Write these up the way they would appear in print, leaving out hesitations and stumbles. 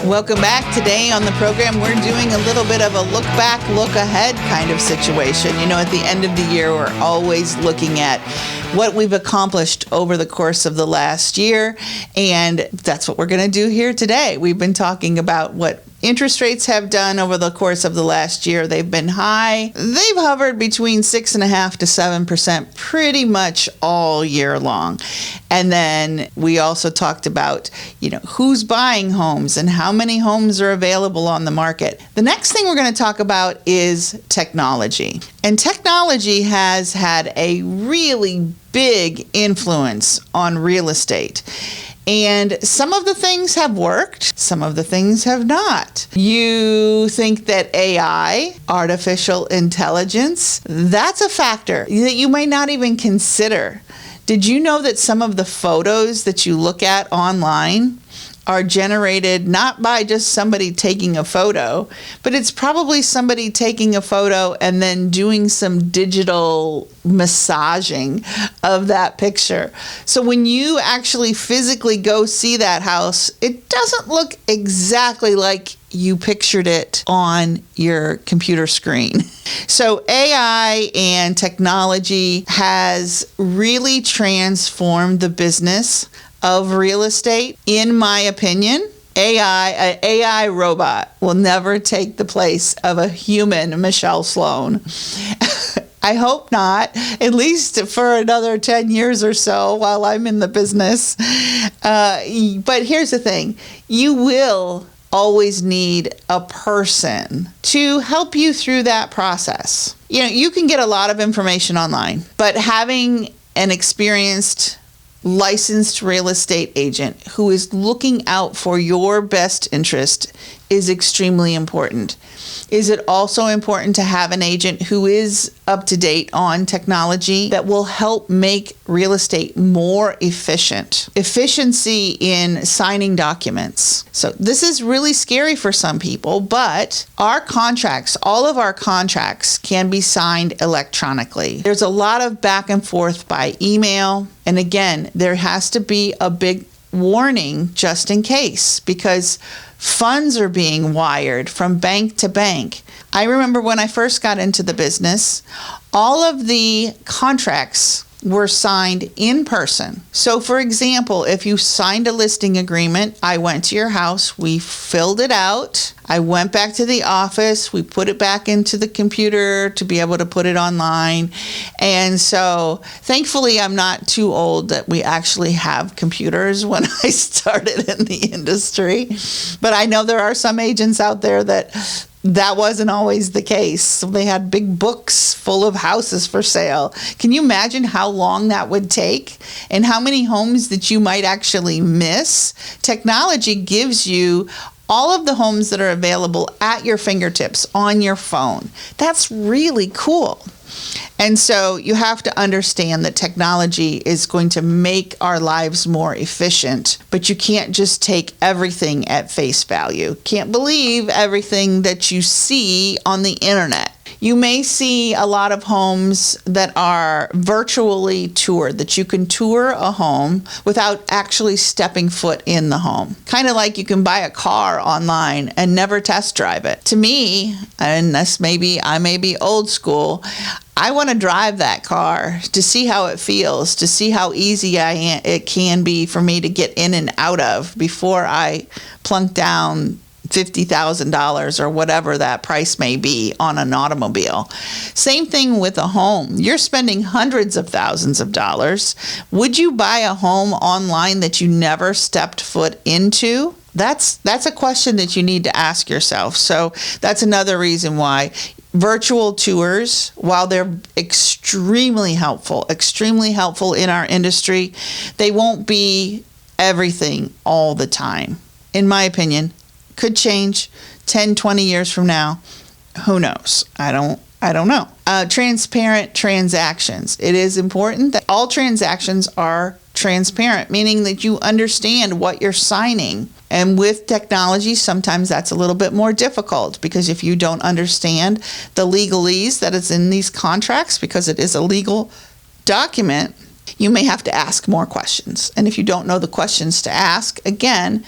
Welcome back. Today on the program, we're doing a little bit of a look back, look ahead kind of situation. You know, at the end of the year, we're always looking at what we've accomplished over the course of the last year. And that's what we're going to do here today. We've been talking about what interest rates have done over the course of the last year. They've been high. They've hovered between 6.5% to 7% pretty much all year long. And then we also talked about, who's buying homes and how many homes are available on the market. The next thing we're going to talk about is technology. And technology has had a really big influence on real estate. And some of the things have worked, some of the things have not. You think that AI, artificial intelligence, that's a factor that you may not even consider. Did you know that some of the photos that you look at online are generated not by just somebody taking a photo, but it's probably somebody taking a photo and then doing some digital massaging of that picture. So when you actually physically go see that house, it doesn't look exactly like you pictured it on your computer screen. So AI and technology has really transformed the business of real estate. In my opinion, an AI robot will never take the place of a human Michelle Sloan. I hope not, at least for another 10 years or so while I'm in the business. But here's the thing. You will always need a person to help you through that process. You can get a lot of information online, but having an experienced licensed real estate agent who is looking out for your best interest is extremely important. Is it also important to have an agent who is up to date on technology that will help make real estate more efficient? Efficiency in signing documents. So this is really scary for some people, but our contracts, all of our contracts can be signed electronically. There's a lot of back and forth by email. And again, there has to be a big warning just in case, because funds are being wired from bank to bank. I remember when I first got into the business, all of the contracts were signed in person. So for example, if you signed a listing agreement, I went to your house, we filled it out, I went back to the office, we put it back into the computer to be able to put it online. And so thankfully I'm not too old that we actually have computers when I started in the industry. But I know there are some agents out there that wasn't always the case. They had big books full of houses for sale. Can you imagine how long that would take and how many homes that you might actually miss? Technology gives you all of the homes that are available at your fingertips on your phone. That's really cool. And so you have to understand that technology is going to make our lives more efficient, but you can't just take everything at face value. Can't believe everything that you see on the internet. You may see a lot of homes that are virtually toured, that you can tour a home without actually stepping foot in the home. Kind of like you can buy a car online and never test drive it. To me, and I may be old school, I want to drive that car to see how it feels, to see how easy it can be for me to get in and out of before I plunk down $50,000 or whatever that price may be on an automobile. Same thing with a home. You're spending hundreds of thousands of dollars. Would you buy a home online that you never stepped foot into? That's a question that you need to ask yourself. So that's another reason why virtual tours, while they're extremely helpful in our industry, they won't be everything all the time. In my opinion, could change 10, 20 years from now. Who knows? I don't know. Transparent transactions. It is important that all transactions are transparent, meaning that you understand what you're signing. And with technology, sometimes that's a little bit more difficult because if you don't understand the legalese that is in these contracts, because it is a legal document, you may have to ask more questions. And if you don't know the questions to ask, again,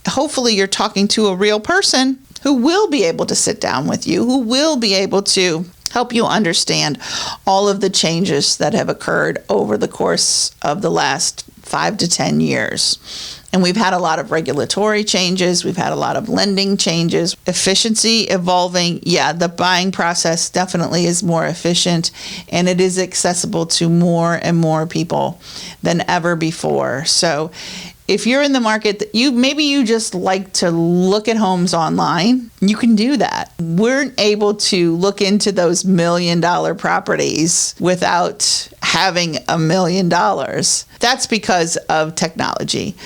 hopefully you're talking to a real person who will be able to sit down with you, who will be able to help you understand all of the changes that have occurred over the course of the last 5 to 10 years. And we've had a lot of regulatory changes. We've had a lot of lending changes, efficiency evolving. Yeah, the buying process definitely is more efficient, and it is accessible to more and more people than ever before. So if you're in the market that you just like to look at homes online, you can do that. We're able to look into those $1 million properties without having $1 million. That's because of technology.